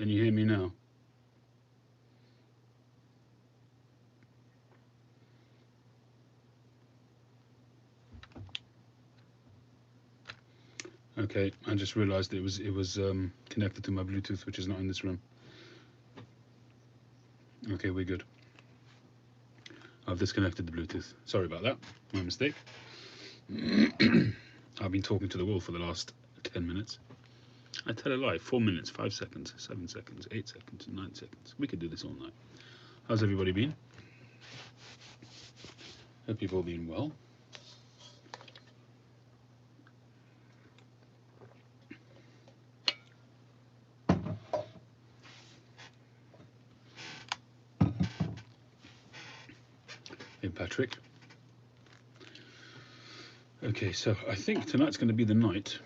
Can you hear me now? Okay, I just realized it was connected to my Bluetooth, which is not in this room. Okay, we're good. I've disconnected the Bluetooth. Sorry about that. My mistake. I've been talking to the wall for the last 10 minutes. I tell a lie. 4 minutes, 5 seconds, 7 seconds, 8 seconds, 9 seconds. We could do this all night. How's everybody been? Hope you've all been well. Hey, Patrick. Okay, so I think tonight's going to be the night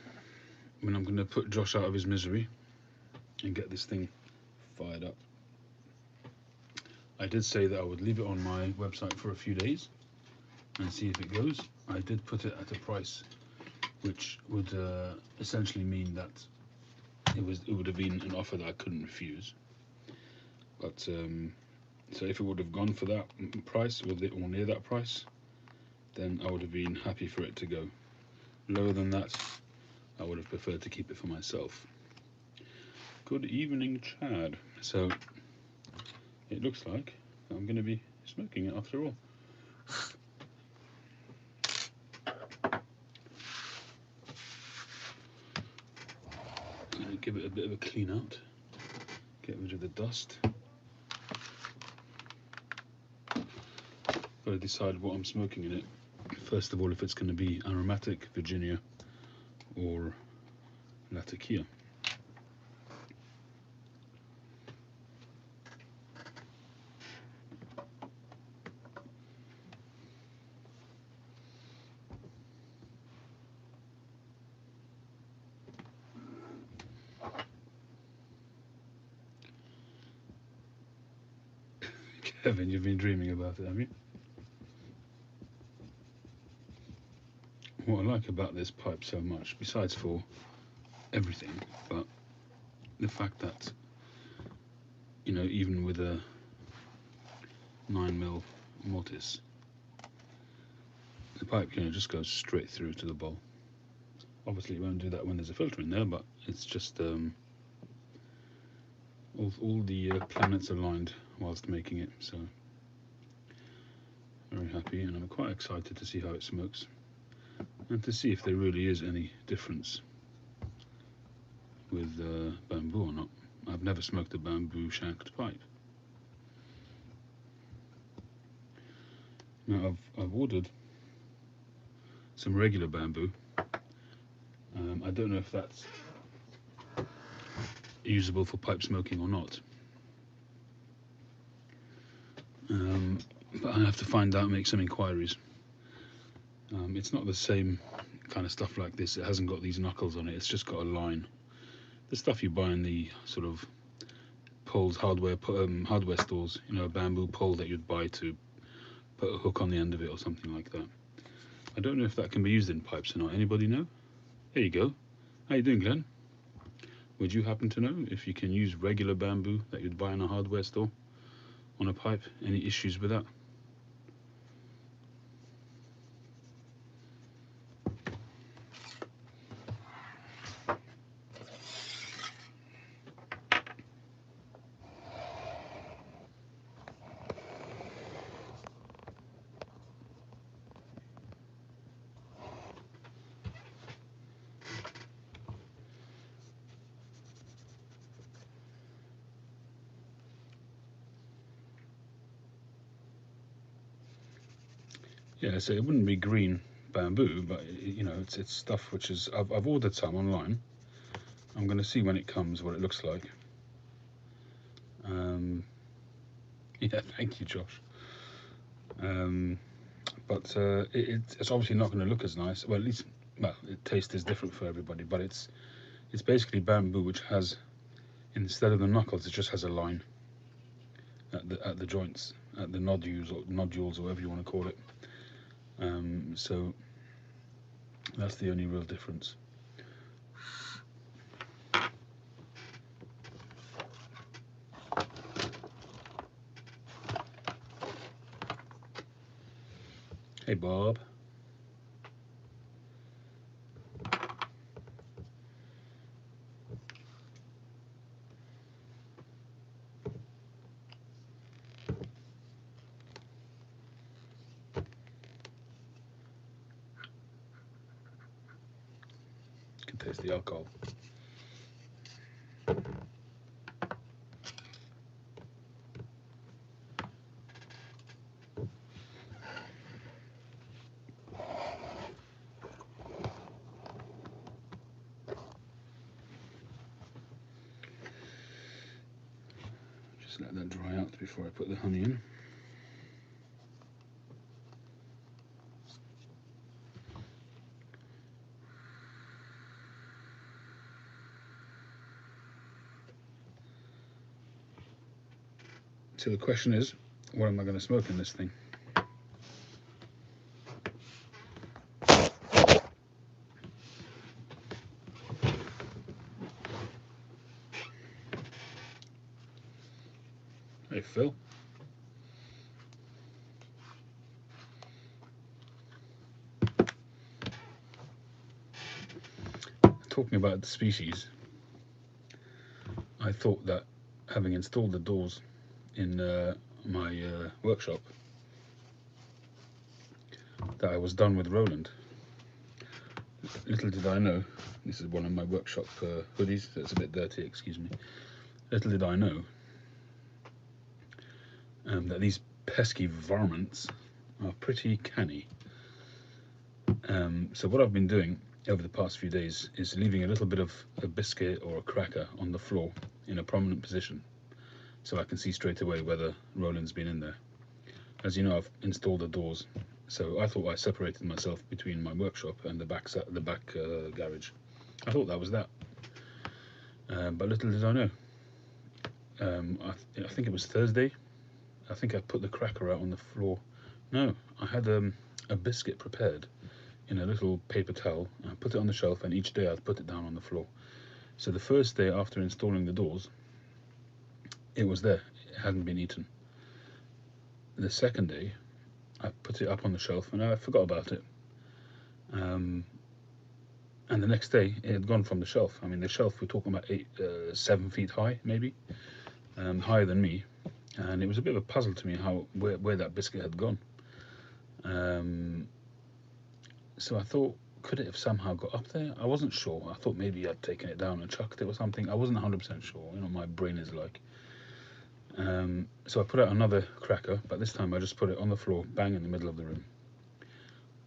when I'm going to put Josh out of his misery and get this thing fired up. I did say that I would leave it on my website for a few days and see if it goes. I did put it at a price which would essentially mean that it would have been an offer that I couldn't refuse. But so if it would have gone for that price or near that price, then I would have been happy for it to go. Lower than that, I would have preferred to keep it for myself. Good evening, Chad. So it looks like I'm going to be smoking it after all. I'm going to give it a bit of a clean out, get rid of the dust. Got to decide what I'm smoking in it. First of all, if it's going to be aromatic, Virginia, or Latakia. Kevin, you've been dreaming about it, have you? What I like about this pipe so much, besides for everything, but the fact that, you know, even with a 9mm mortise, the pipe, you know, just goes straight through to the bowl. Obviously, it won't do that when there's a filter in there, but it's just all the planets aligned whilst making it. So very happy, and I'm quite excited to see how it smokes and to see if there really is any difference with bamboo or not. I've never smoked a bamboo shanked pipe. Now I've ordered some regular bamboo. I don't know if that's usable for pipe smoking or not. But I have to find out, make some inquiries. It's not the same kind of stuff like this. It hasn't got these knuckles on it. It's just got a line. The stuff you buy in the sort of poles, hardware stores, you know, a bamboo pole that you'd buy to put a hook on the end of it or something like that. I don't know if that can be used in pipes or not. Anybody know? There you go. How you doing, Glenn? Would you happen to know if you can use regular bamboo that you'd buy in a hardware store on a pipe? Any issues with that? Yeah, so it wouldn't be green bamboo, but you know, it's stuff which is I've ordered some online. I'm going to see when it comes what it looks like. Yeah, thank you, Josh. But it's obviously not going to look as nice. Well, at least, well, the taste is different for everybody. But it's basically bamboo which has, instead of the knuckles, it just has a line at the joints, at the nodules or whatever you want to call it. So that's the only real difference. Hey, Bob. Can taste the alcohol. Just let that dry out before I put the honey in. So the question is, what am I going to smoke in this thing? Hey, Phil. Talking about the species, I thought that having installed the doors in my workshop, that I was done with Roland. Little did I know, this is one of my workshop hoodies, so it's a bit dirty, excuse me. Little did I know that these pesky varmints are pretty canny. So what I've been doing over the past few days is leaving a little bit of a biscuit or a cracker on the floor in a prominent position, so I can see straight away whether Roland's been in there. As you know, I've installed the doors, so I thought I separated myself between my workshop and the back garage. I thought that was that, but little did I know. I think it was Thursday. I think I put the cracker out on the floor. No, I had a biscuit prepared in a little paper towel. I put it on the shelf, and each day I'd put it down on the floor. So the first day after installing the doors, it was there. It hadn't been eaten. The second day, I put it up on the shelf, and I forgot about it. And the next day, it had gone from the shelf. I mean, the shelf, we're talking about 7 feet high, maybe, higher than me. And it was a bit of a puzzle to me where that biscuit had gone. So I thought, could it have somehow got up there? I wasn't sure. I thought maybe I'd taken it down and chucked it or something. I wasn't 100% sure. You know, my brain is like. So I put out another cracker, but this time I just put it on the floor, bang in the middle of the room.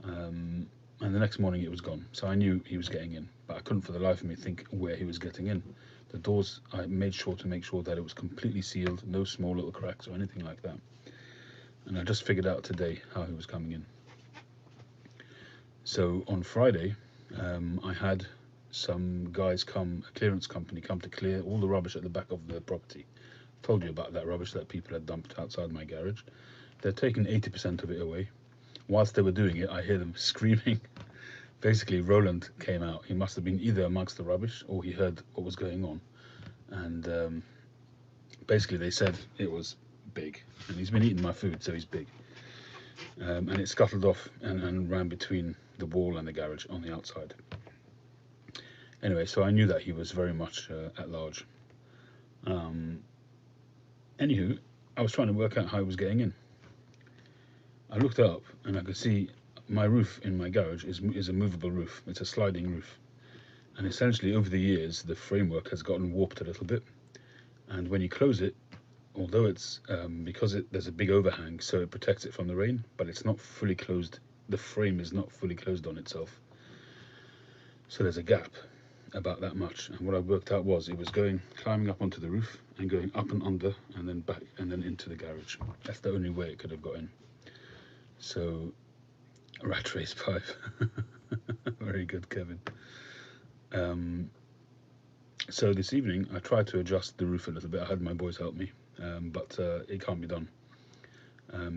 And the next morning it was gone. So I knew he was getting in, but I couldn't for the life of me think where he was getting in. The doors, I made sure that it was completely sealed, no small little cracks or anything like that. And I just figured out today how he was coming in. So on Friday, I had some guys a clearance company come to clear all the rubbish at the back of the property. Told you about that rubbish that people had dumped outside my garage. They'd taken 80% of it away. Whilst they were doing it, I hear them screaming. Basically, Roland came out. He must have been either amongst the rubbish or he heard what was going on. And basically they said it was big. And he's been eating my food, so he's big. And it scuttled off and ran between the wall and the garage on the outside. Anyway, so I knew that he was very much at large. Anywho, I was trying to work out how he was getting in. I looked up and I could see my roof in my garage is a movable roof. It's a sliding roof. And essentially over the years, the framework has gotten warped a little bit. And when you close it, although it's because there's a big overhang, so it protects it from the rain, but it's not fully closed. The frame is not fully closed on itself. So there's a gap about that much. And what I worked out was it was climbing up onto the roof and going up and under and then back and then into the garage. That's the only way it could have got in. So, rat race pipe. Very good, Kevin. So this evening I tried to adjust the roof a little bit. I had my boys help me, but it can't be done.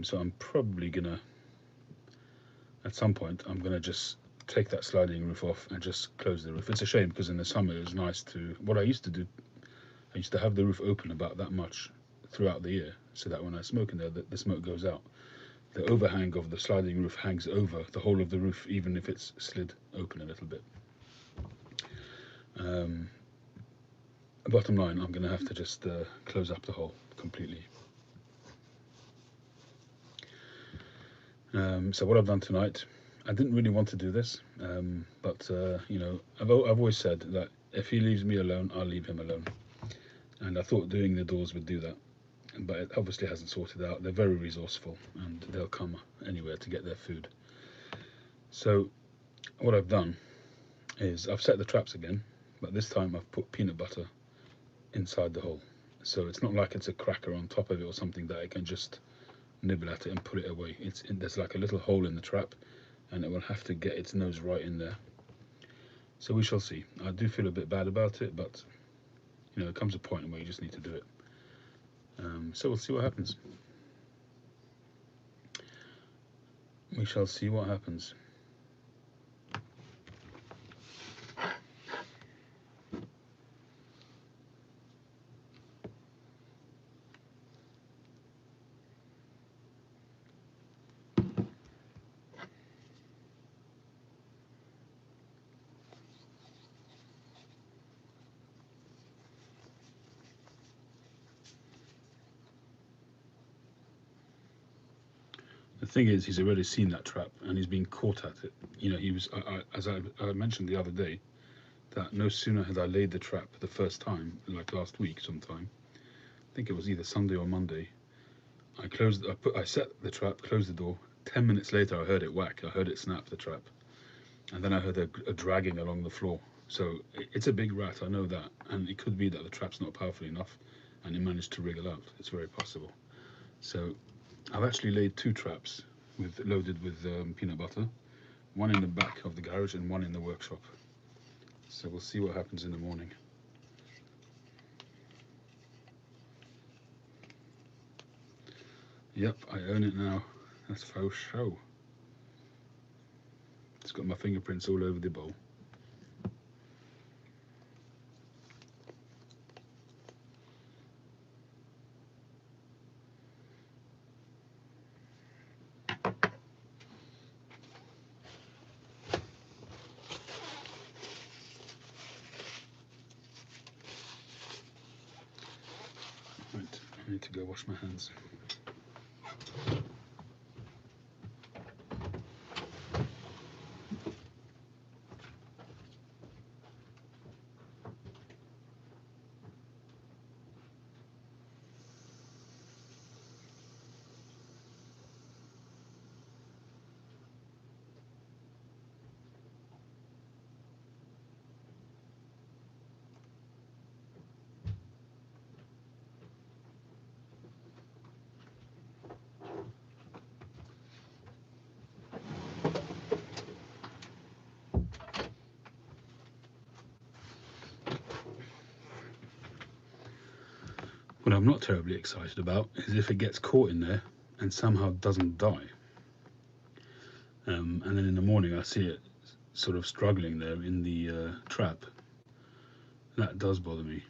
So I'm probably gonna, at some point, I'm gonna just take that sliding roof off and just close the roof. It's a shame because in the summer it was nice to. What I used to do, I used to have the roof open about that much throughout the year, so that when I smoke in there, the smoke goes out. the overhang of the sliding roof hangs over the whole of the roof, even if it's slid open a little bit. Bottom line, I'm going to have to just close up the hole completely. So what I've done tonight, I didn't really want to do this, but you know, I've always said that if he leaves me alone, I'll leave him alone, and I thought doing the doors would do that, but it obviously hasn't sorted out. They're very resourceful, and they'll come anywhere to get their food. So what I've done is I've set the traps again, but this time I've put peanut butter inside the hole, so it's not like it's a cracker on top of it or something that I can just nibble at it and put it away. There's like a little hole in the trap, and it will have to get its nose right in there. So we shall see. I do feel a bit bad about it, but you know, there comes a point where you just need to do it. So we'll see what happens. We shall see what happens. The thing is, he's already seen that trap and he's been caught at it. You know, he was, as I mentioned the other day, that no sooner had I laid the trap the first time, like last week sometime, I think it was either Sunday or Monday, I set the trap, closed the door. 10 minutes later, I heard it whack. I heard it snap, the trap, and then I heard a dragging along the floor. So it's a big rat, I know that, and it could be that the trap's not powerful enough, and it managed to wriggle out. It's very possible. So I've actually laid 2 traps loaded with peanut butter, one in the back of the garage and one in the workshop. So we'll see what happens in the morning. Yep, I own it now. That's faux show. It's got my fingerprints all over the bowl. Right, I need to go wash my hands. What I'm not terribly excited about is if it gets caught in there and somehow doesn't die. And then in the morning I see it sort of struggling there in the trap. That does bother me.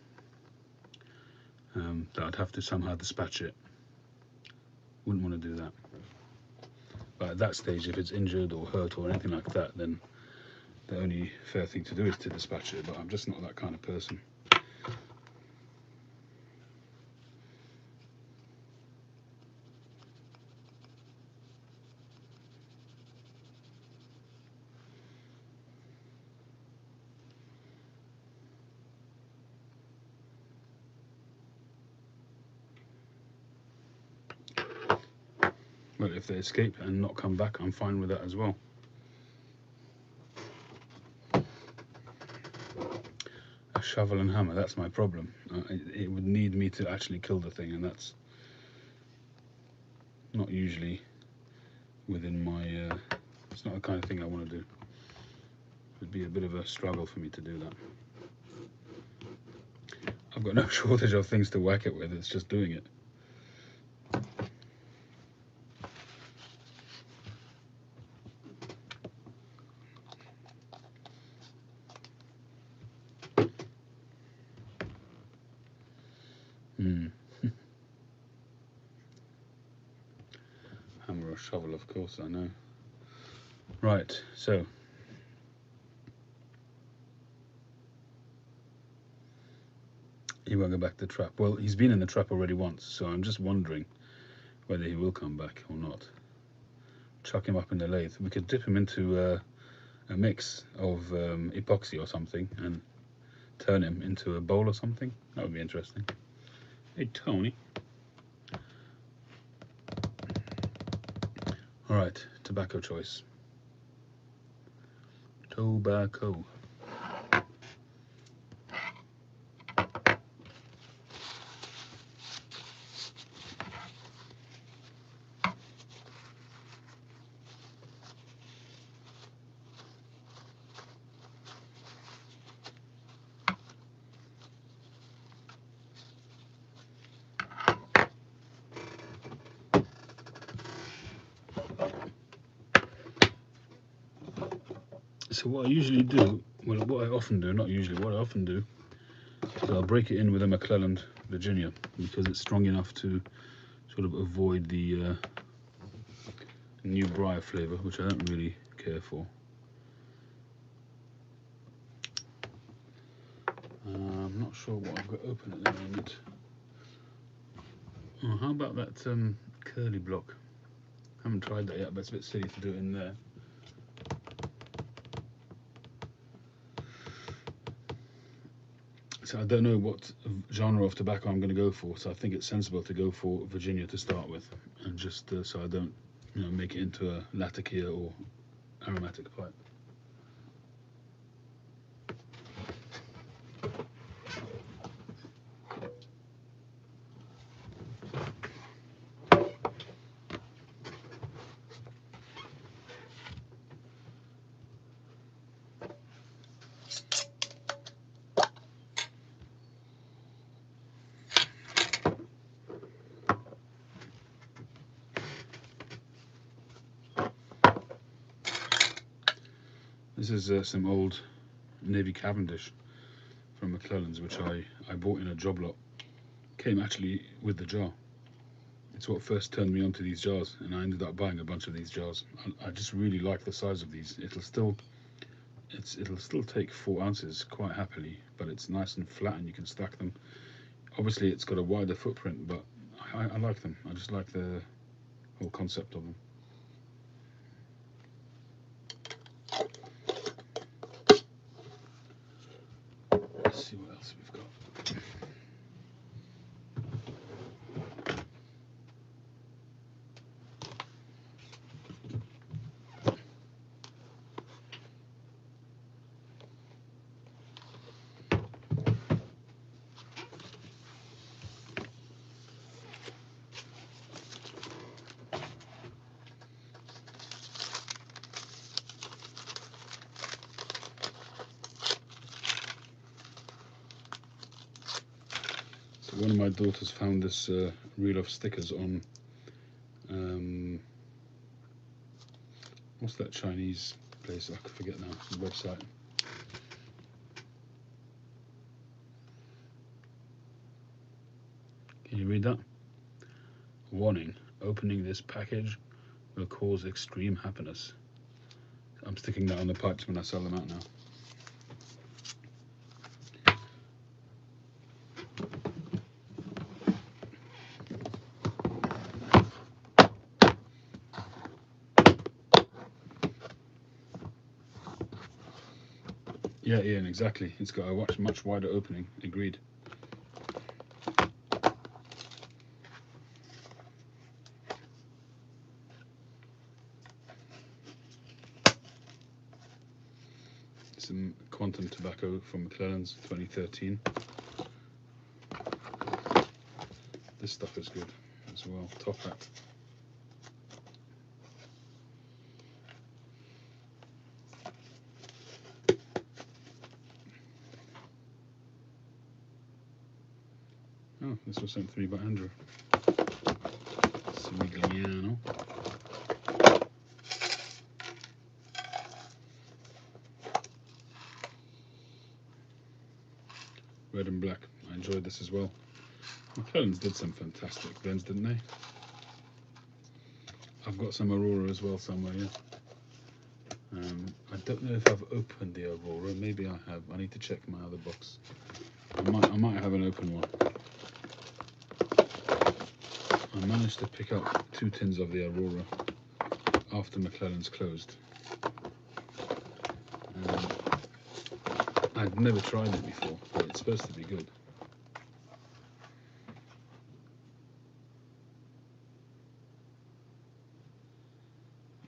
That I'd have to somehow dispatch it. Wouldn't want to do that. But at that stage, if it's injured or hurt or anything like that, then the only fair thing to do is to dispatch it. But I'm just not that kind of person. But if they escape and not come back, I'm fine with that as well. A shovel and hammer, that's my problem. It would need me to actually kill the thing, and that's not usually within my... it's not the kind of thing I want to do. It would be a bit of a struggle for me to do that. I've got no shortage of things to whack it with, it's just doing it. Hammer or shovel. shovel, of course, I know. Right, so he won't go back to the trap. Well, he's been in the trap already once, so I'm just wondering whether he will come back or not. Chuck him up in the lathe. We could dip him into a mix of epoxy or something and turn him into a bowl or something. That would be interesting. Hey, Tony. Alright, tobacco choice. Tobacco. So what I usually do, well, what I often do, not usually, what I often do, is I'll break it in with a McClelland Virginia because it's strong enough to sort of avoid the new briar flavour, which I don't really care for. I'm not sure what I've got open at the moment. Oh, how about that curly block? I haven't tried that yet, but it's a bit silly to do it in there. So I don't know what genre of tobacco I'm going to go for, so I think it's sensible to go for Virginia to start with, and just so I don't, make it into a Latakia or aromatic pipe. This is some old Navy Cavendish from McClelland's, which I bought in a job lot. Came actually with the jar. It's what first turned me onto these jars, and I ended up buying a bunch of these jars. I just really like the size of these. It'll still take 4 ounces quite happily, but it's nice and flat, and you can stack them. Obviously, it's got a wider footprint, but I like them. I just like the whole concept of them. Let's see what else we've got. One of my daughters found this reel of stickers on what's that Chinese place? I forget now. The website. Can you read that? Warning: opening this package will cause extreme happiness. I'm sticking that on the pipes when I sell them out now. Yeah, Ian, exactly. It's got a much wider opening. Agreed. Some Quantum tobacco from McClelland's 2013. This stuff is good as well. Top Hat. Oh, this was sent to me by Andrew. Simigliano. Red and black. I enjoyed this as well. McClelland's did some fantastic blends, didn't they? I've got some Aurora as well somewhere, yeah. I don't know if I've opened the Aurora. Maybe I have. I need to check my other box. I might have an open one. I managed to pick up 2 tins of the Aurora after McClellan's closed. I'd never tried it before, but it's supposed to be good.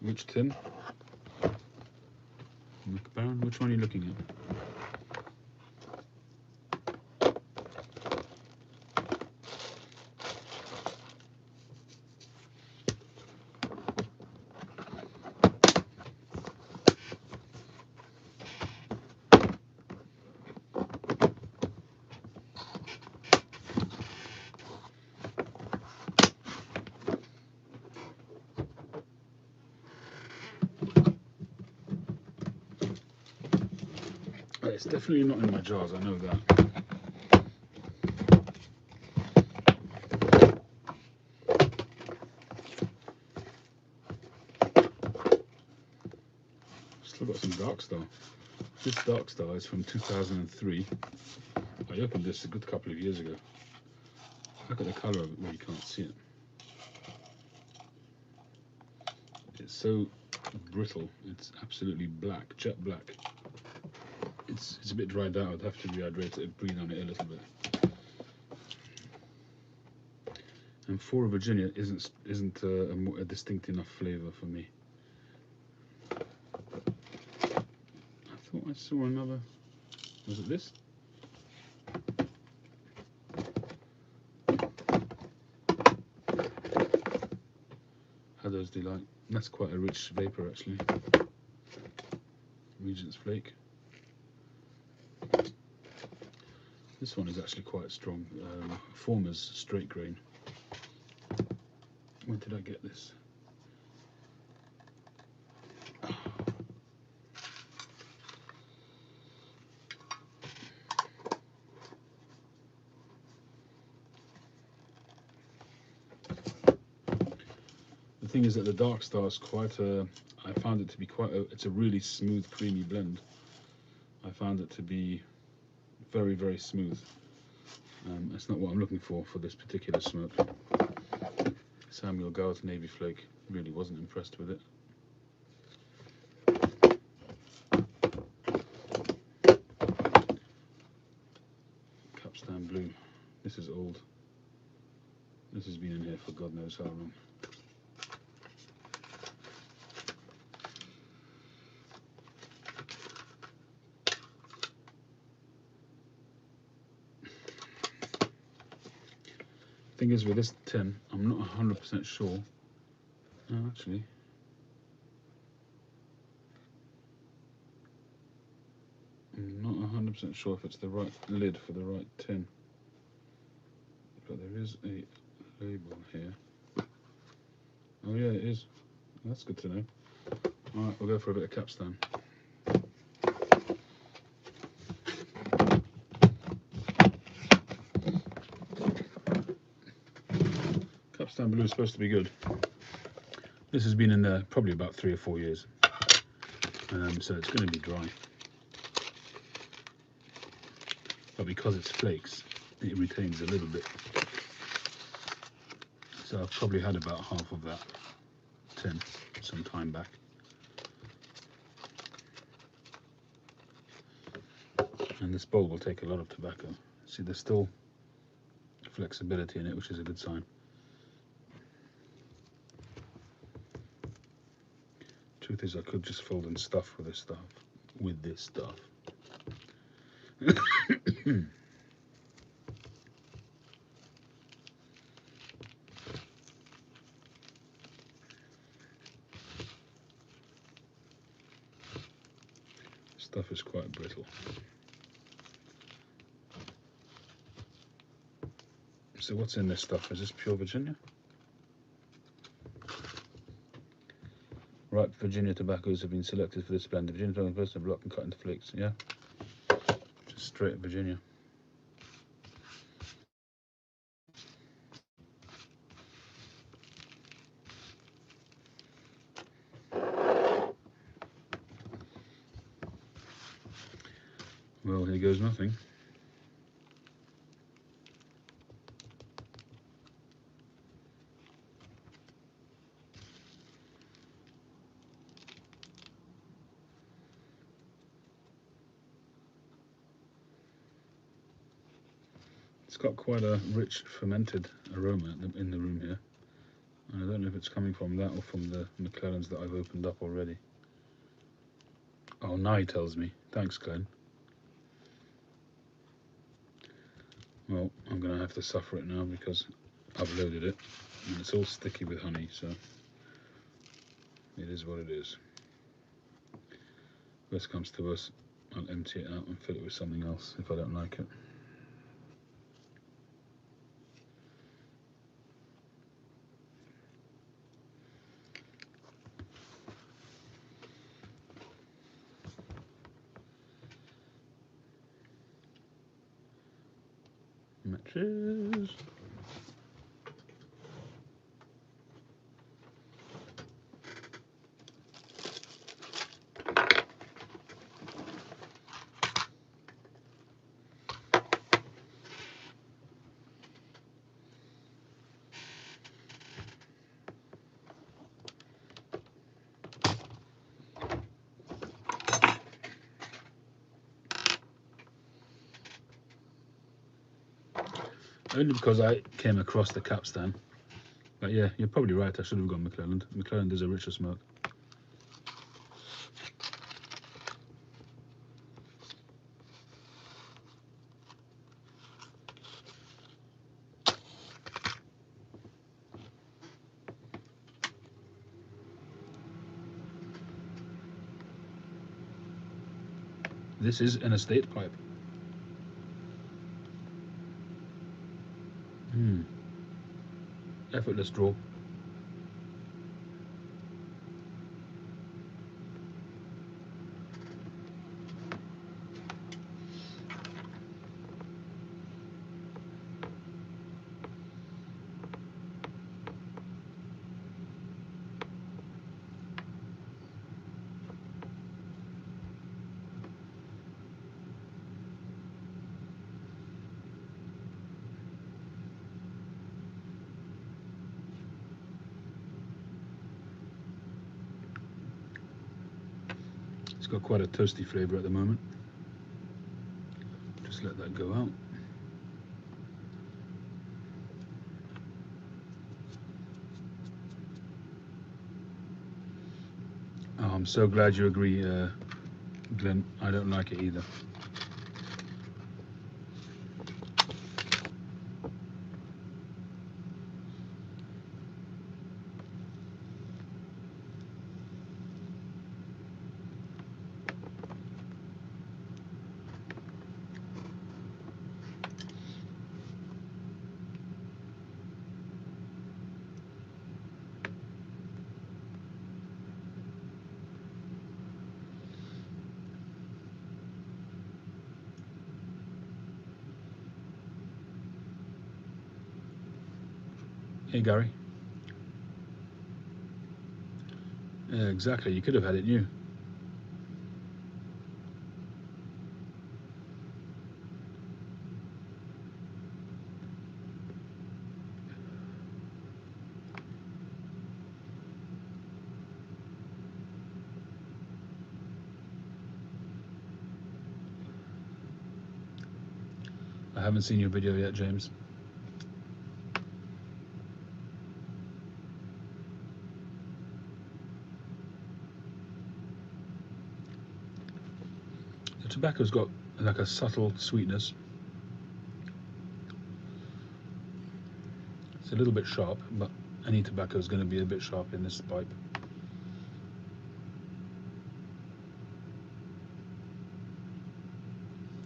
Which tin? McBaron, which one are you looking at? It's definitely not in my jars, I know that. Still got some Dark Star. This Dark Star is from 2003. I opened this a good couple of years ago. Look at the colour of it where you can't see it. It's so brittle, it's absolutely black, jet black. It's a bit dried out. I'd have to rehydrate it and breathe on it a little bit. And 4 Virginia isn't a distinct enough flavour for me. I thought I saw another. Was it this? Haddo's Delight. That's quite a rich vapour actually. Regent's Flake. This one is actually quite strong. Former's straight grain. When did I get this? The thing is that the Dark Star is quite a. I found it to be quite a. It's a really smooth, creamy blend. I found it to be very, very smooth. That's not what I'm looking for this particular smoke. Samuel Gow's Navy Flake, really wasn't impressed with it. Capstan Blue, this is old. This has been in here for God knows how long. Thing is with this tin, I'm not 100% sure. No, actually. I'm not 100% sure if it's the right lid for the right tin. But there is a label here. Oh yeah, it is. That's good to know. Alright, we'll go for a bit of Capstan. Capstan Blue is supposed to be good. This has been in there probably about 3 or 4 years, so it's going to be dry. But because it's flakes, it retains a little bit. So I've probably had about half of that tin some time back. And this bowl will take a lot of tobacco. See, there's still flexibility in it, which is a good sign. Truth is, I could just fold and stuff with this stuff. Stuff is quite brittle. So what's in this stuff? Is this pure Virginia? Ripe Virginia tobaccos have been selected for this blend. The Virginia tobacco is first block and cut into flakes. Yeah, just straight Virginia. goes nothing. It's got quite a rich fermented aroma in the room here. And I don't know if it's coming from that or from the McClellans that I've opened up already. Oh, now he tells me. Thanks, Glenn. Well, I'm going to have to suffer it now because I've loaded it and it's all sticky with honey, so it is what it is. Worst comes to us, I'll empty it out and fill it with something else if I don't like it. Matches. Only because I came across the capstan. But yeah, you're probably right, I should have gone McClelland. McClelland is a richer smoke. This is an estate pipe. Effortless draw. It's got quite a toasty flavour at the moment. Just let that go out. Oh, I'm so glad you agree, Glenn. I don't like it either. Hey, Gary. Yeah, exactly. You could have had it new. I haven't seen your video yet, James. The tobacco's got like a subtle sweetness. It's a little bit sharp, but any tobacco is going to be a bit sharp in this pipe.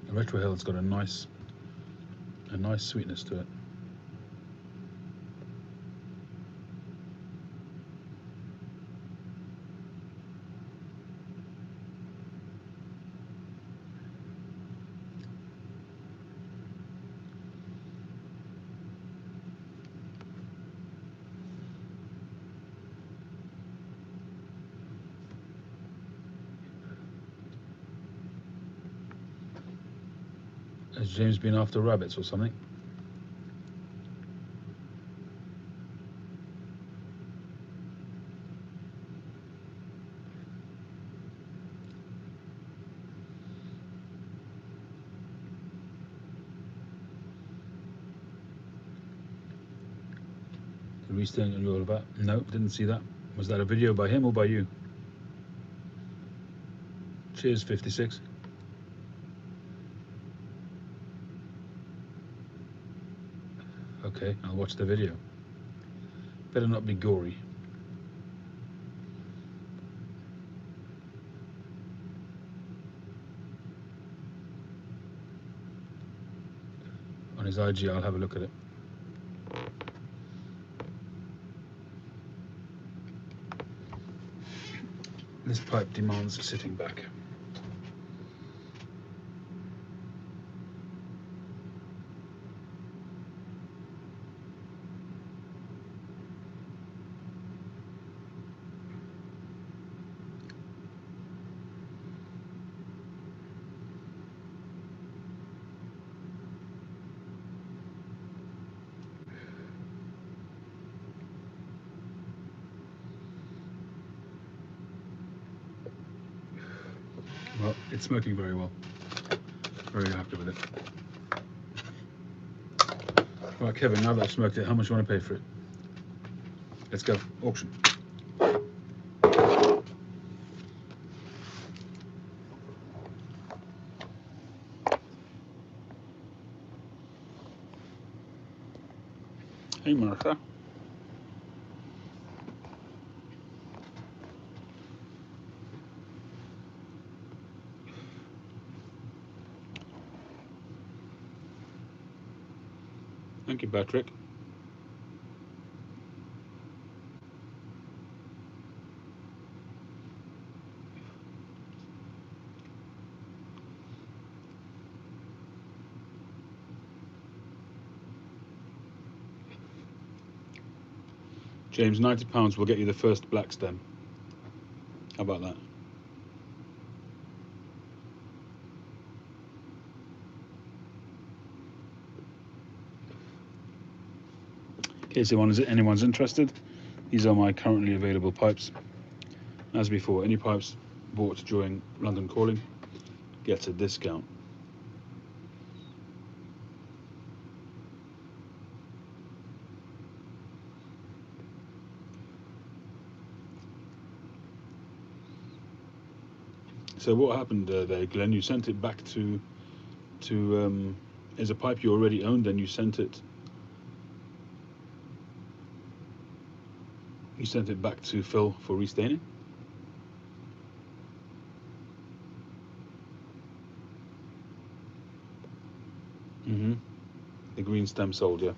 The retrohale's got a nice sweetness to it. Has James been after rabbits or something? The restain on your about? No, didn't see that. Was that a video by him or by you? Cheers, 56. Okay, I'll watch the video. Better not be gory. On his IG, I'll have a look at it. This pipe demands sitting back. Well, it's smoking very well. Very happy with it. Right, Kevin, now that I've smoked it, how much do you want to pay for it? Let's go. Auction. Hey, Martha. Thank you, Patrick. James, £90 will get you the first black stem. How about that? In case anyone's interested, these are my currently available pipes. As before, any pipes bought during London Calling gets a discount. So what happened there, Glenn? You sent it back to is a pipe you already owned, and you sent it back to Phil for restaining? Mm-hmm. The green stem sold, yeah.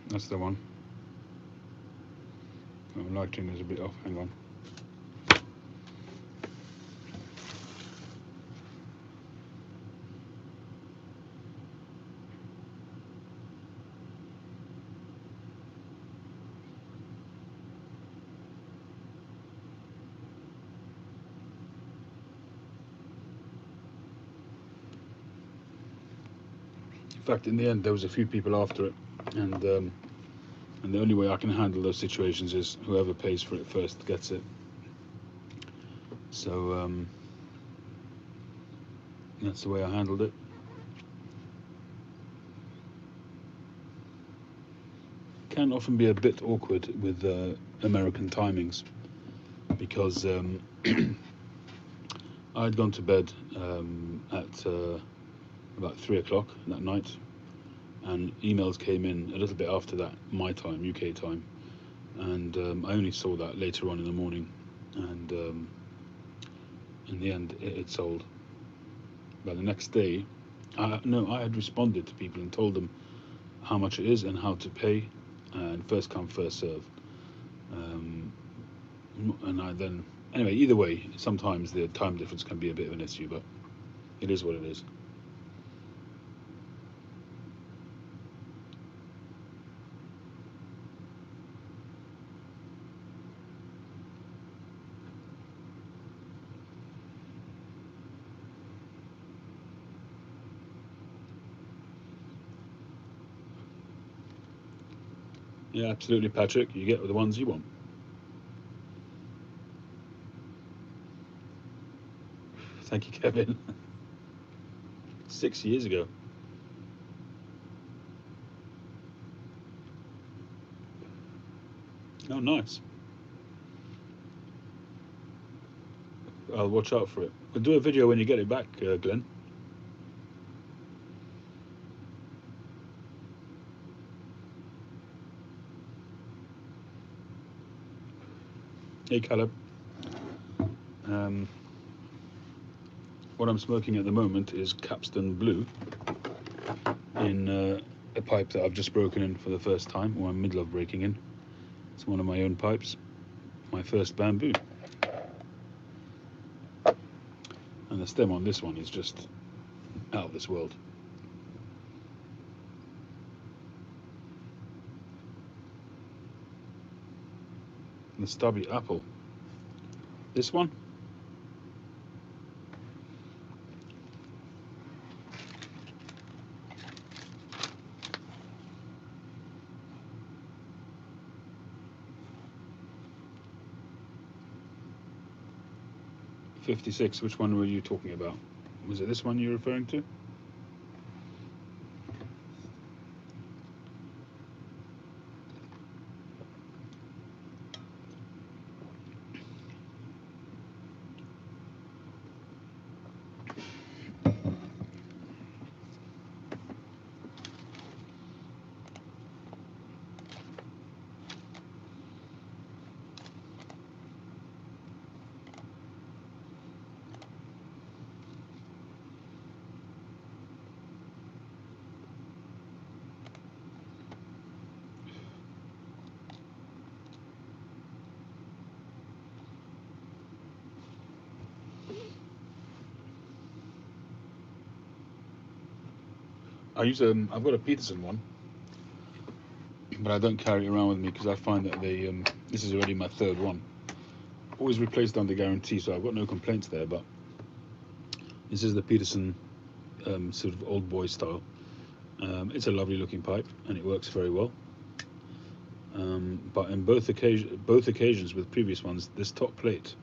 That's the one. Oh, lighting is a bit off, hang on. In fact, in the end, there was a few people after it, and the only way I can handle those situations is whoever pays for it first gets it. So that's the way I handled it. Can often be a bit awkward with American timings, because I had gone to bed at about 3 o'clock that night, and emails came in a little bit after that, my time, UK time, and I only saw that later on in the morning, and in the end it sold. But the next day, I had responded to people and told them how much it is and how to pay, and first come first serve. And I then, anyway, either way, sometimes the time difference can be a bit of an issue, but it is what it is. Yeah, absolutely, Patrick. You get the ones you want. Thank you, Kevin. 6 years ago. Oh, nice. I'll watch out for it. We'll do a video when you get it back, Glenn. Hey, Caleb. Um, what I'm smoking at the moment is Capstan Blue in a pipe that I've just broken in for the first time, or I'm middle of breaking in. It's one of my own pipes, my first bamboo. And the stem on this one is just out of this world. The stubby apple. This one? '56. Which one were you talking about? Was it this one you're referring to? I've got a Peterson one, but I don't carry it around with me because I find that this is already my third one. Always replaced under guarantee, so I've got no complaints there. But this is the Peterson sort of old boy style. It's a lovely looking pipe and it works very well. But in both occasions with previous ones, this top plate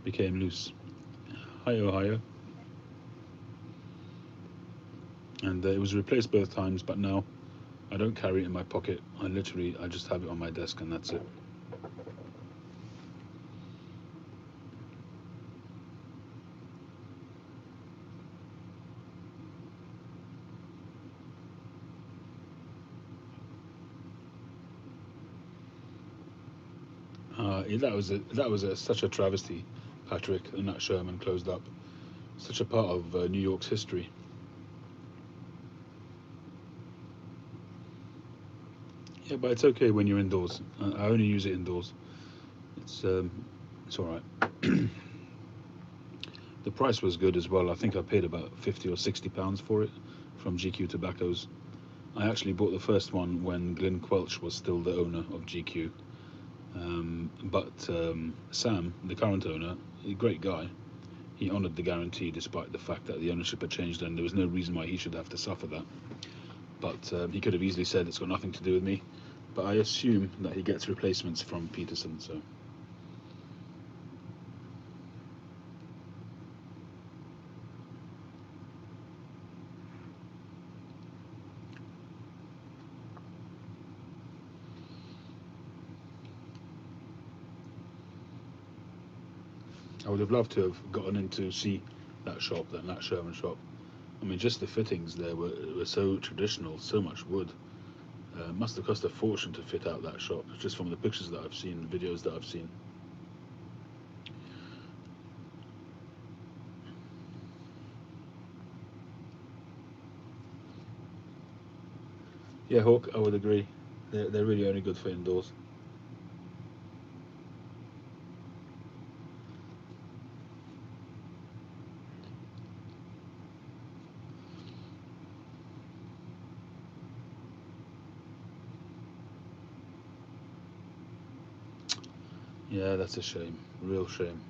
became loose. Hi-oh, hi-oh. And it was replaced both times, but now I don't carry it in my pocket. I just have it on my desk and that's it. That was such a travesty, Patrick, and that Sherman closed up. Such a part of New York's history. Yeah, but it's okay when you're indoors. I only use it indoors. It's all right. The price was good as well. I think I paid about 50 or 60 pounds for it from GQ Tobaccos. I actually bought the first one when Glyn Quelch was still the owner of GQ. But Sam, the current owner, a great guy, he honoured the guarantee despite the fact that the ownership had changed and there was no reason why he should have to suffer that. But he could have easily said it's got nothing to do with me. But I assume that he gets replacements from Peterson, so. I would have loved to have gotten in to see that shop, that Nat Sherman shop. I mean, just the fittings there were so traditional, so much wood. Must have cost a fortune to fit out that shop, just from the pictures that I've seen, videos that I've seen. Yeah, Hawk, I would agree. They're really only good for indoors. Yeah, that's a shame. Real shame.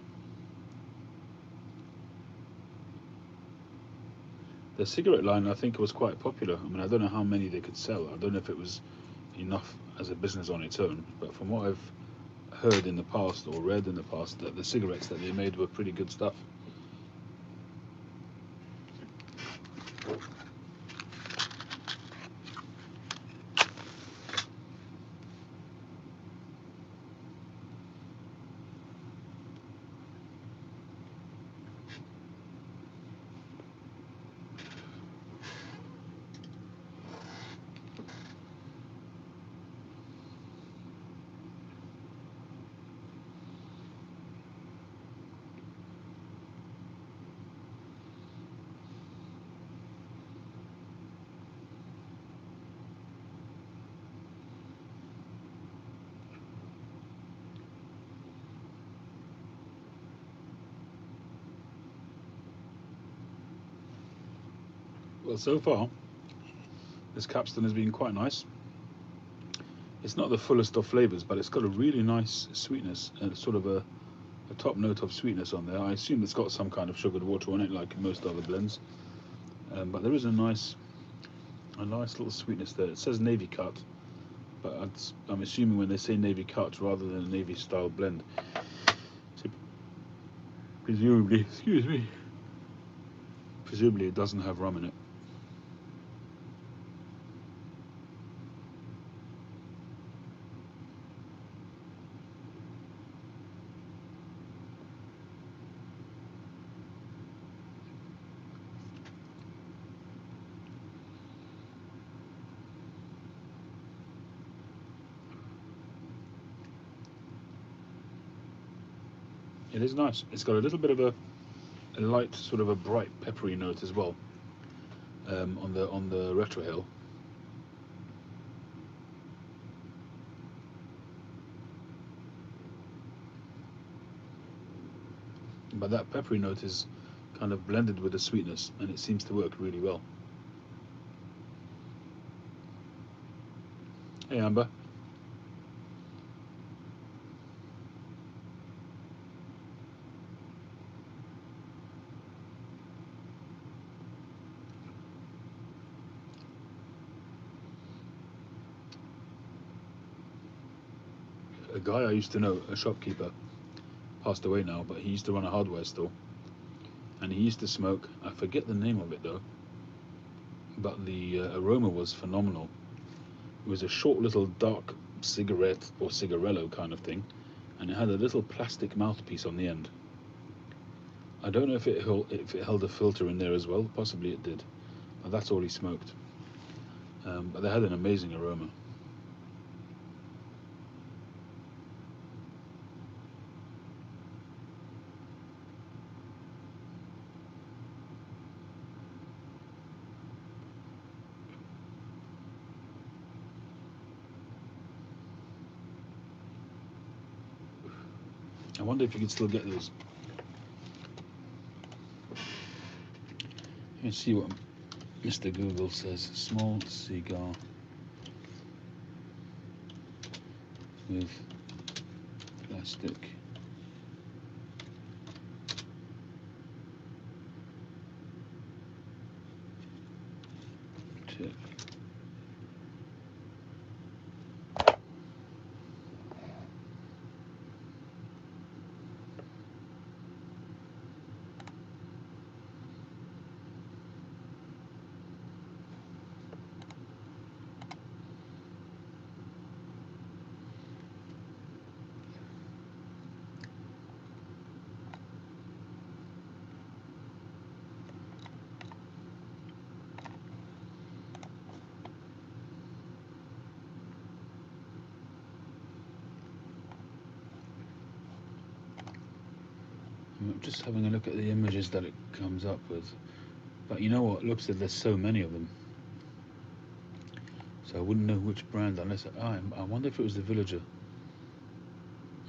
The cigarette line, I think, was quite popular. I mean, I don't know how many they could sell. I don't know if it was enough as a business on its own, but from what I've heard in the past or read in the past, that the cigarettes that they made were pretty good stuff. Well, so far this capstan has been quite nice. It's not the fullest of flavors, but it's got a really nice sweetness and sort of a top note of sweetness on there. I assume it's got some kind of sugared water on it, like most other blends. But there is a nice little sweetness there. It says Navy cut, but I'm assuming when they say Navy cut rather than a Navy style blend, so presumably, presumably it doesn't have rum in it. It is nice. It's got a little bit of a light, sort of a bright peppery note as well on the retrohale. But that peppery note is kind of blended with the sweetness, and it seems to work really well. Hey Amber. A guy I used to know, a shopkeeper, passed away now, but he used to run a hardware store, and he used to smoke, I forget the name of it though, but the aroma was phenomenal. It was a short little dark cigarette or cigarello kind of thing, and it had a little plastic mouthpiece on the end. I don't know if it held a filter in there as well, possibly it did, but that's all he smoked. But they had an amazing aroma. I wonder if you can still get those. Let's see what Mr. Google says. Small cigar with plastic tip. I'm just having a look at the images that it comes up with, but you know what, it looks like there's so many of them, so I wouldn't know which brand unless I wonder if it was the Villager.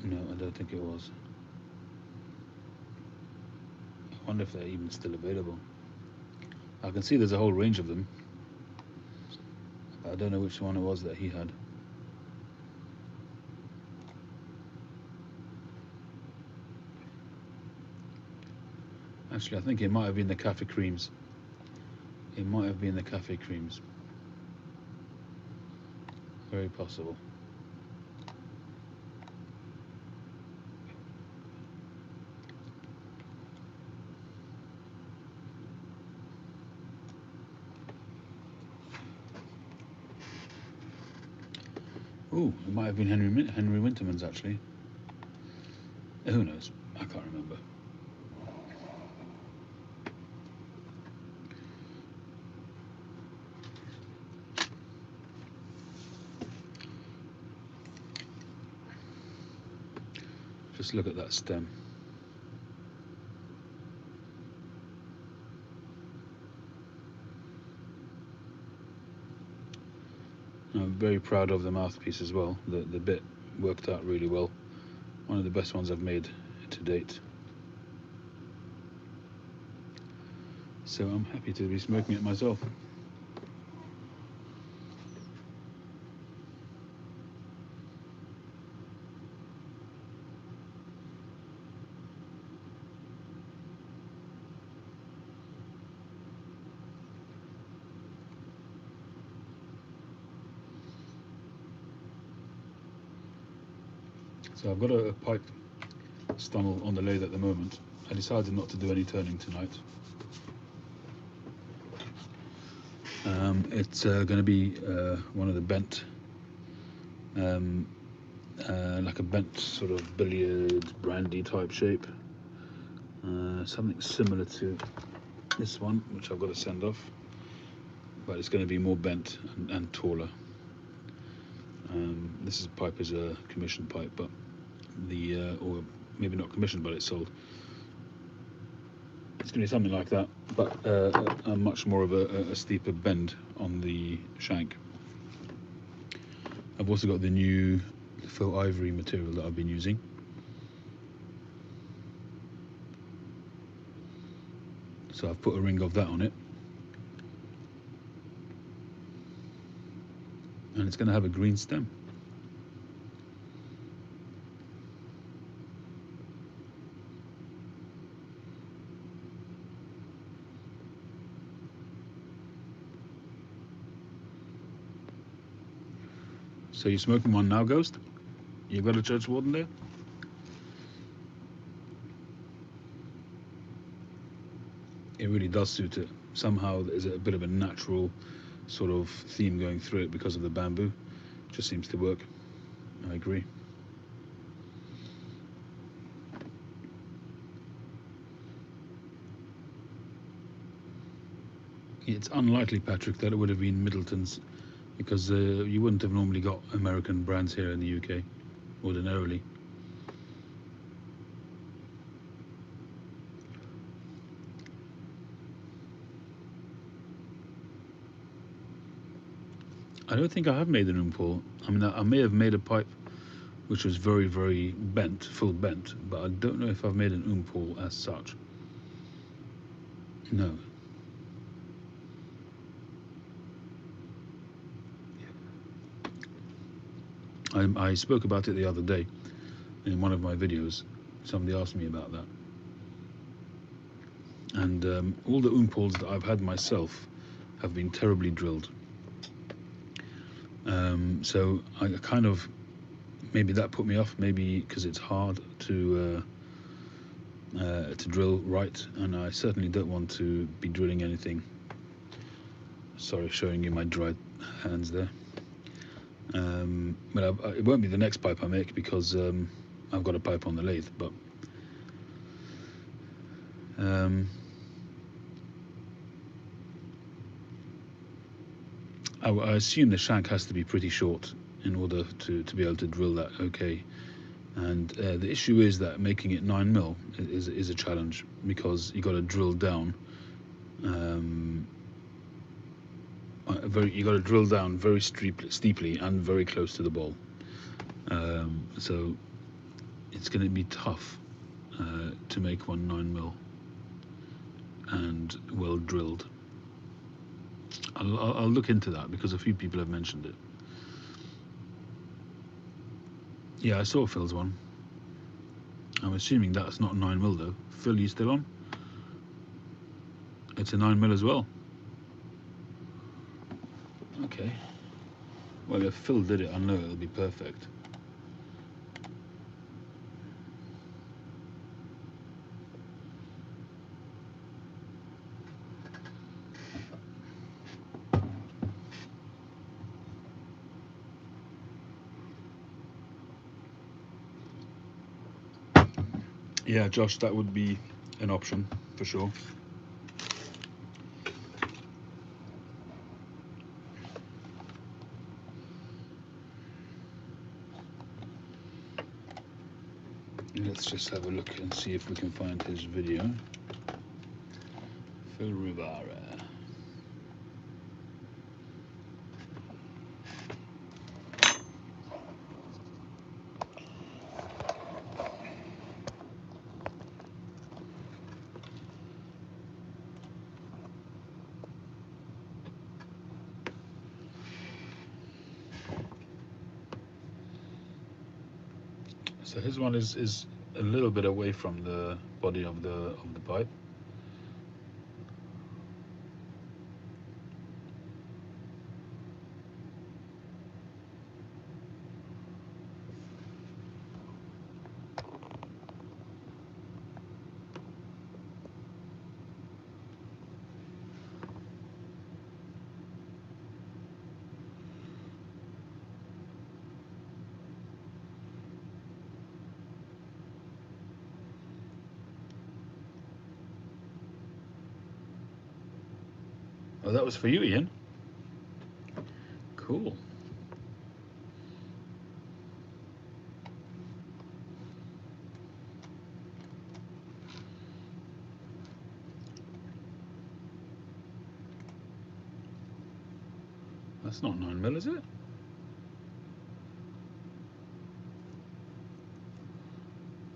No, I don't think it was. I wonder if they're even still available. I can see there's a whole range of them, but I don't know which one it was that he had. Actually, I think it might have been the Cafe Creams. It might have been the Cafe Creams. Very possible. Oh, it might have been Henry Winterman's actually. Who knows? I can't remember. Just look at that stem. I'm very proud of the mouthpiece as well. The bit worked out really well. One of the best ones I've made to date. So I'm happy to be smoking it myself. So I've got a pipe stunnel on the lathe at the moment. I decided not to do any turning tonight. It's going to be one of the bent, like a bent sort of billiard brandy type shape. Something similar to this one, which I've got to send off, but it's going to be more bent and taller. This pipe is a commission pipe, but or maybe not commissioned, but it's sold. It's going to be something like that, but a much more of a steeper bend on the shank. I've also got the new faux ivory material that I've been using. So I've put a ring of that on it. And it's going to have a green stem. So you're smoking one now, Ghost? You got a church warden there? It really does suit it. Somehow there's a bit of a natural sort of theme going through it because of the bamboo. Just seems to work. I agree. It's unlikely, Patrick, that it would have been Middleton's, because you wouldn't have normally got American brands here in the UK, ordinarily. I don't think I have made an Umpole. I mean, I may have made a pipe which was very, very bent, full bent, but I don't know if I've made an Umpole as such. No. I spoke about it the other day in one of my videos. Somebody asked me about that. And all the Umpoles that I've had myself have been terribly drilled. So I kind of, maybe that put me off, maybe because it's hard to drill right, and I certainly don't want to be drilling anything. Sorry, showing you my dried hands there. But it won't be the next pipe I make, because I've got a pipe on the lathe, but I assume the shank has to be pretty short in order to be able to drill that okay. And the issue is that making it 9mm is a challenge, because you got to drill down. You got to drill down very steeply and very close to the bowl. So it's going to be tough to make one 9mm and well drilled. I'll look into that, because a few people have mentioned it. Yeah, I saw Phil's one. I'm assuming that's not 9mm though. Phil, you still on? It's a 9mm as well. Okay. Well, if Phil did it, I know it'll be perfect. Yeah, Josh, that would be an option for sure. Let's just have a look and see if we can find his video. Phil Rivera. So his one is a little bit away from the body of the pipe. Oh, that was for you, Ian. Cool. That's not 9mm, is it?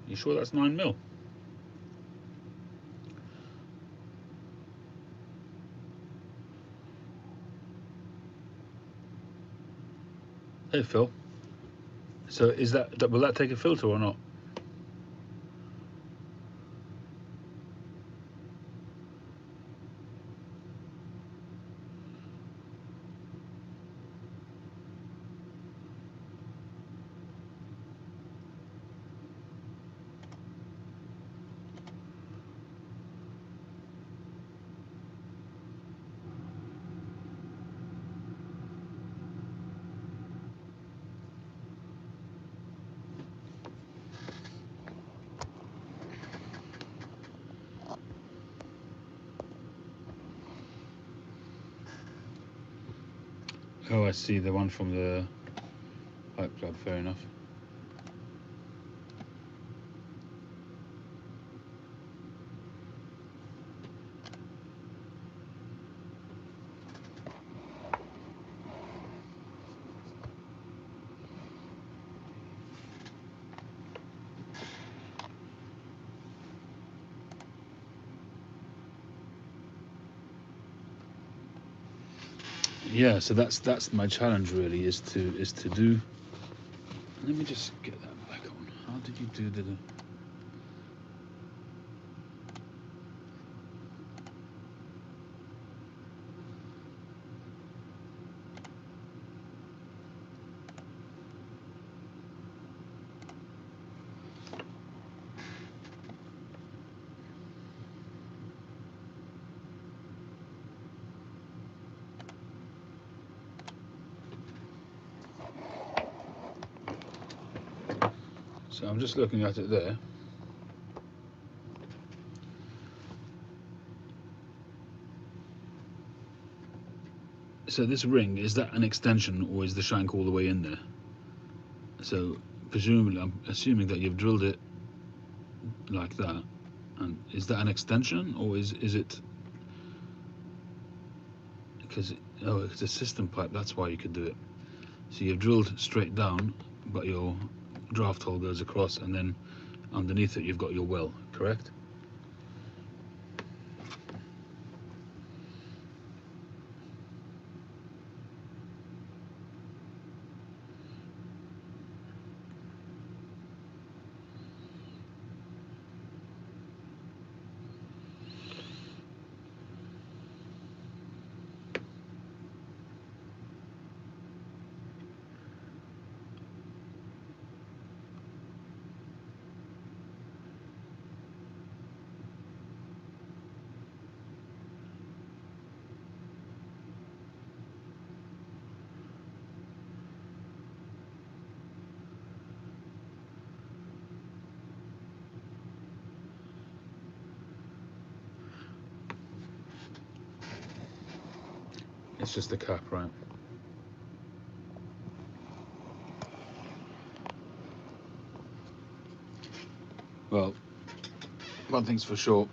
You sure that's 9mm? Hey, Phil. So is that will that take a filter or not? Oh, I see, the one from the pipe club, fair enough. Yeah, so that's my challenge really, is to do. Let me just get that back on. How did you do the? So I'm just looking at it there. So this ring, is that an extension or is the shank all the way in there? So presumably, I'm assuming that you've drilled it like that. And is that an extension or is it? Because oh, it's a system pipe. That's why you could do it. So you've drilled straight down, but your draft hole goes across, and then underneath it you've got your well, correct? It's just the cap, right? Well, one thing's for sure,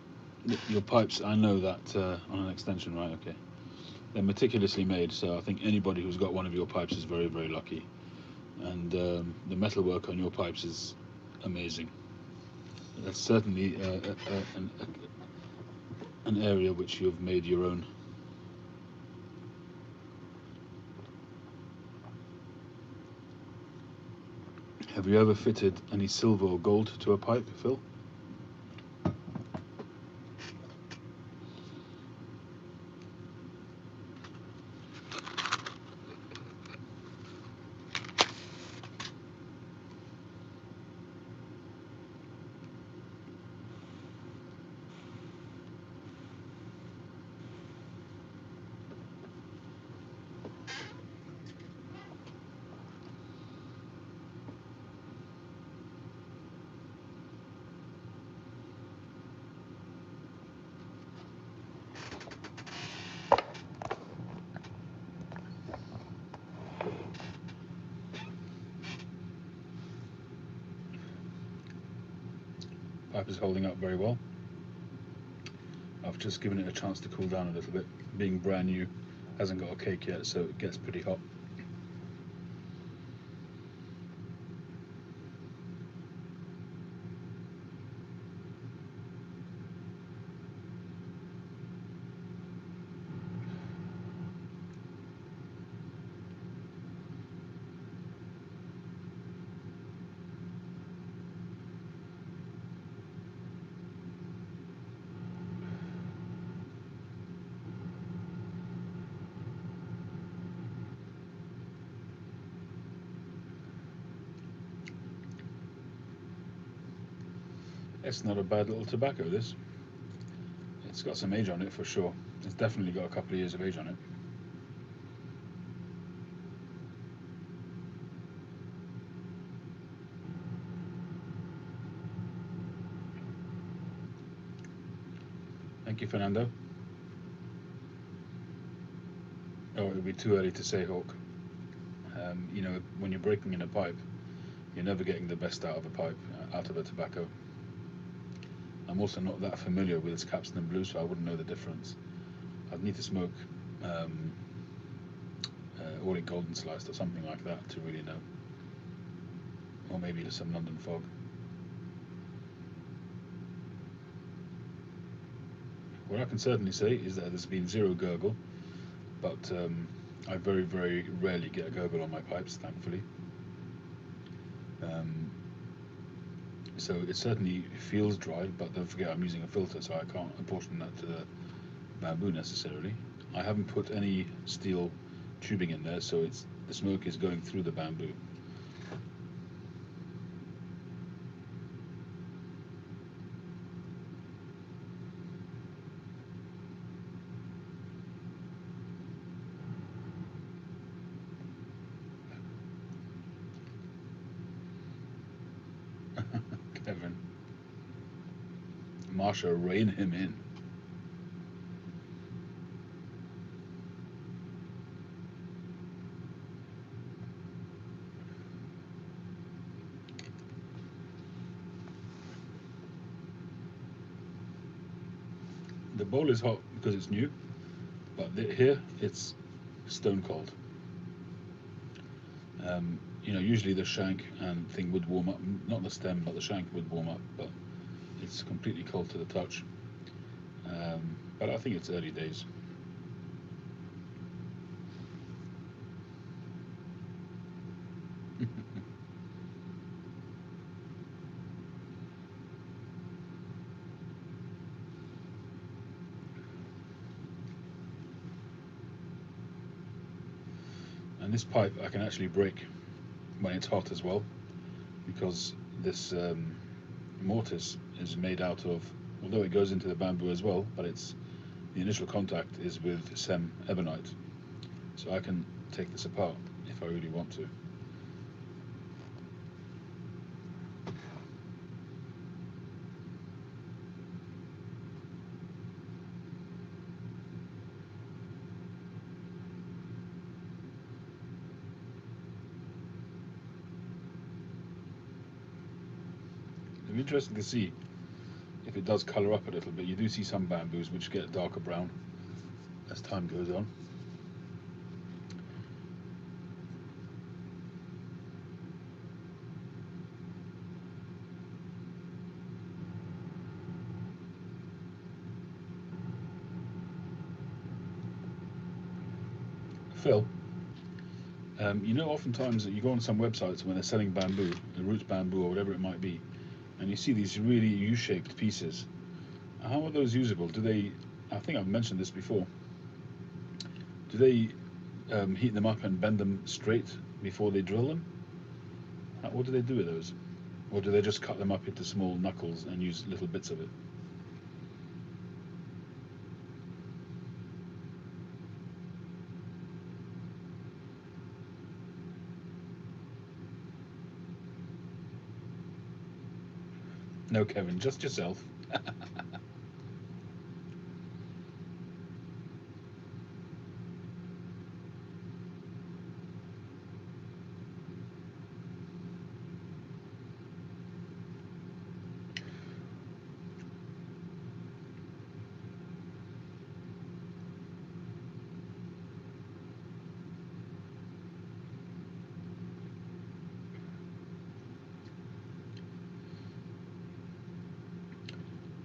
your pipes, I know that on an extension, right? Okay. They're meticulously made, so I think anybody who's got one of your pipes is very, very lucky. And the metalwork on your pipes is amazing. That's certainly an area which you've made your own. Have you ever fitted any silver or gold to a pipe, Phil? Pipe is holding up very well. I've just given it a chance to cool down a little bit. Being brand new, hasn't got a cake yet, so it gets pretty hot. It's not a bad little tobacco, this. It's got some age on it for sure. It's definitely got a couple of years of age on it. Thank you, Fernando. Oh, it would be too early to say, Hawk. You know, when you're breaking in a pipe, you're never getting the best out of a pipe, out of a tobacco. I'm also not that familiar with its capstan blue, so I wouldn't know the difference. I'd need to smoke all it golden sliced or something like that to really know. Or maybe just some London fog. What I can certainly say is that there's been zero gurgle, but I very, very rarely get a gurgle on my pipes, thankfully. So it certainly feels dry, but don't forget I'm using a filter, so I can't apportion that to the bamboo necessarily. I haven't put any steel tubing in there, so the smoke is going through the bamboo. Kevin. Marsha, rein him in. The bowl is hot because it's new, but here it's stone cold. You know, usually the shank and thing would warm up, not the stem, but the shank would warm up, but it's completely cold to the touch. But I think it's early days. And this pipe I can actually break when it's hot as well, because this mortise is made out of, although it goes into the bamboo as well, but the initial contact is with sem ebonite, so I can take this apart if I really want to. interesting to see if it does colour up a little bit. You do see some bamboos which get darker brown as time goes on. Phil, you know, oftentimes you go on some websites when they're selling bamboo, the roots bamboo or whatever it might be, and you see these really U-shaped pieces. How are those usable? Do they, I think I've mentioned this before, do they heat them up and bend them straight before they drill them? What do they do with those? Or do they just cut them up into small knuckles and use little bits of it? No, Kevin, just yourself.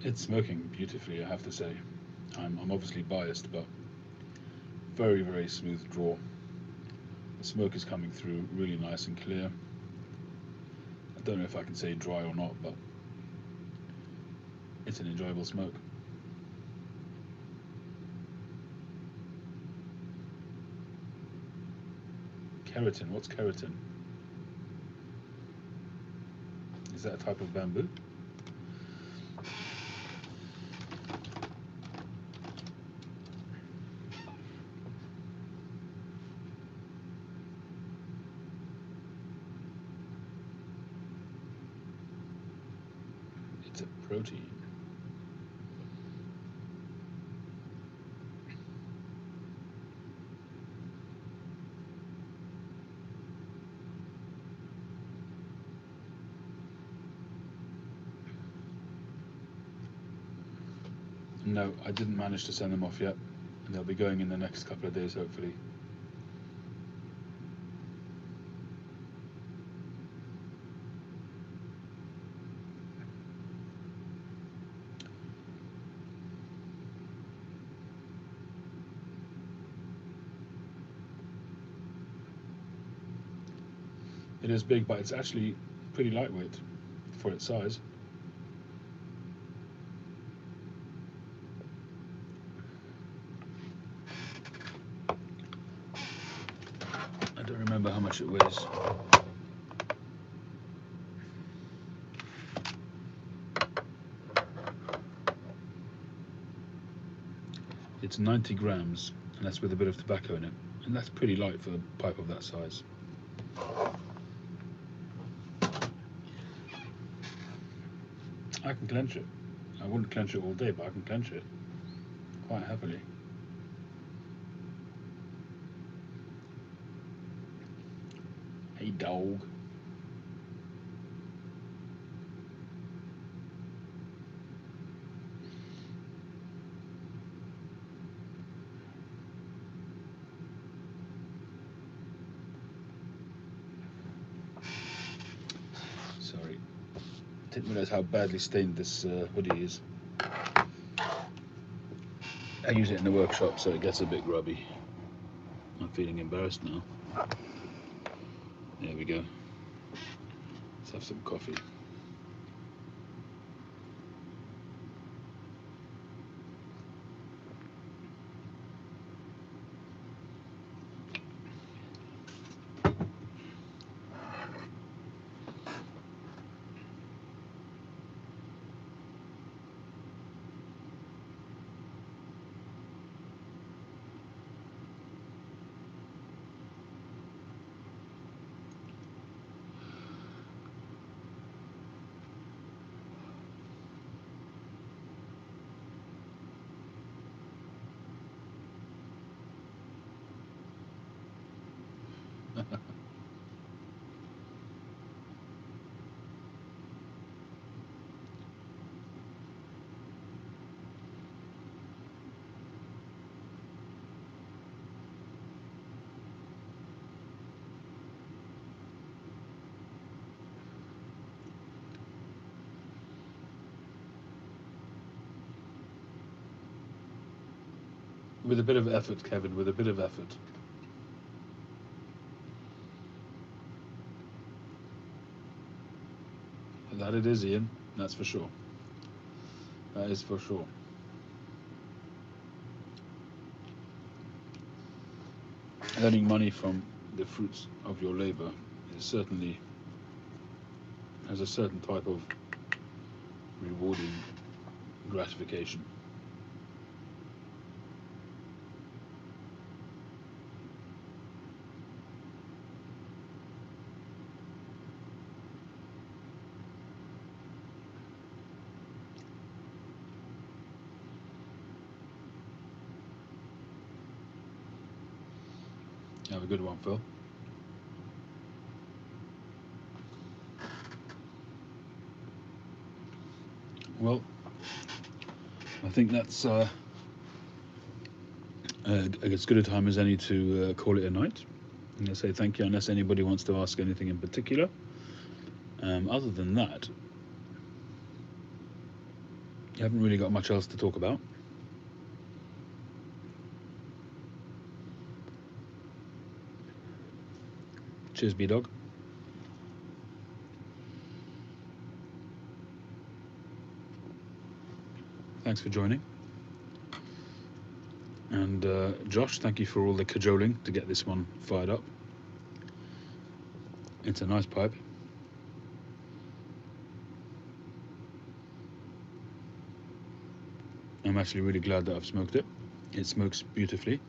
It's smoking beautifully, I have to say. I'm obviously biased, but very, very smooth draw. The smoke is coming through really nice and clear. I don't know if I can say dry or not, but it's an enjoyable smoke. Keratin, what's keratin? Is that a type of bamboo? It's a protein. No, I didn't manage to send them off yet. They'll be going in the next couple of days, hopefully. It is big, but it's actually pretty lightweight for its size. I don't remember how much it weighs. It's 90 grams, and that's with a bit of tobacco in it. And that's pretty light for a pipe of that size. I can clench it. I wouldn't clench it all day, but I can clench it quite happily. Hey, dog. Sorry. Didn't realise how badly stained this hoodie is. I use it in the workshop, so it gets a bit grubby. I'm feeling embarrassed now. There we go. Let's have some coffee. With a bit of effort, Kevin, with a bit of effort. That it is, Ian. That's for sure. That is for sure. Earning money from the fruits of your labor is certainly has a certain type of rewarding gratification. Have a good one, Phil. Well, I think that's as good a time as any to call it a night. I'm going to say thank you, unless anybody wants to ask anything in particular. Other than that, you haven't really got much else to talk about. Cheers, B-Dog. Thanks for joining. And Josh, thank you for all the cajoling to get this one fired up. It's a nice pipe. I'm actually really glad that I've smoked it. It smokes beautifully.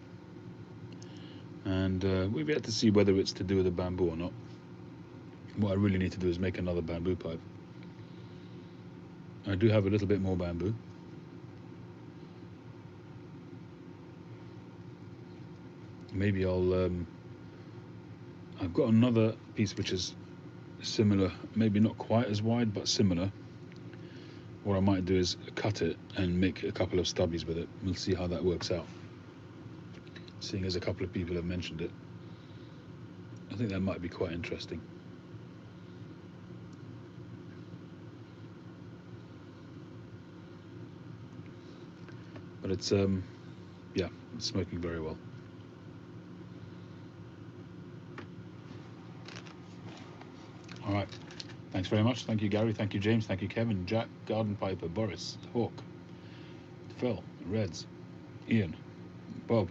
And we've yet to see whether it's to do with the bamboo or not. What I really need to do is make another bamboo pipe. I do have a little bit more bamboo. Maybe I've got another piece which is similar, maybe not quite as wide, but similar. What I might do is cut it and make a couple of stubbies with it. We'll see how that works out. Seeing as a couple of people have mentioned it, I think that might be quite interesting. But it's yeah, it's smoking very well. All right, thanks very much. Thank you, Gary. Thank you, James. Thank you, Kevin, Jack, Garden Piper, Boris, Hawk, Phil, Reds, Ian, Bob,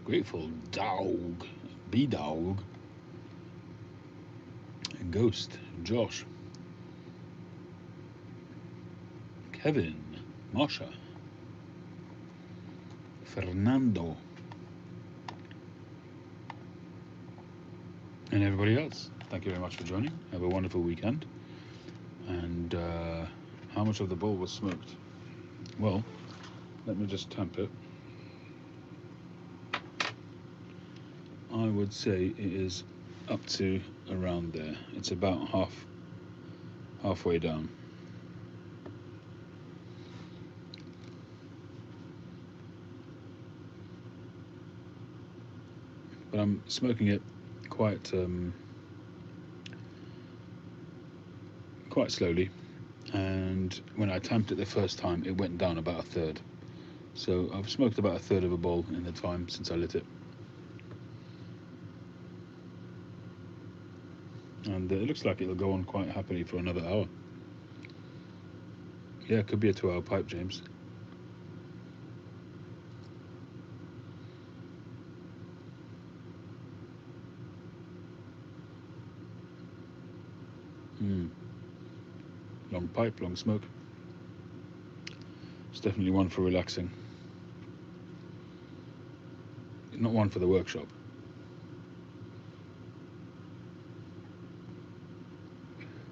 Grateful Dog, B-Dog, Ghost, Josh, Kevin, Marsha, Fernando, and everybody else. Thank you very much for joining. Have a wonderful weekend. And how much of the bowl was smoked? Well, let me just tamp it. I would say it is up to around there. It's about halfway down. But I'm smoking it quite slowly, and when I tamped it the first time, it went down about a third. So I've smoked about a third of a bowl in the time since I lit it. And it looks like it'll go on quite happily for another hour. Yeah, it could be a 2-hour pipe, James. Long pipe, long smoke. It's definitely one for relaxing. Not one for the workshop.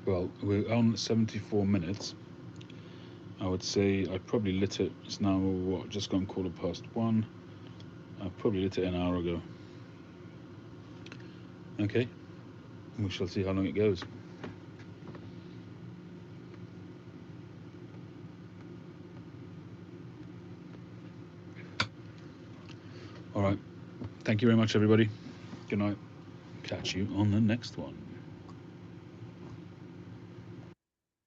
Well, we're on 74 minutes. I would say I probably lit it. It's now what, just gone 1:15. I probably lit it an hour ago. Okay, we shall see how long it goes. All right. Thank you very much, everybody. Good night. Catch you on the next one.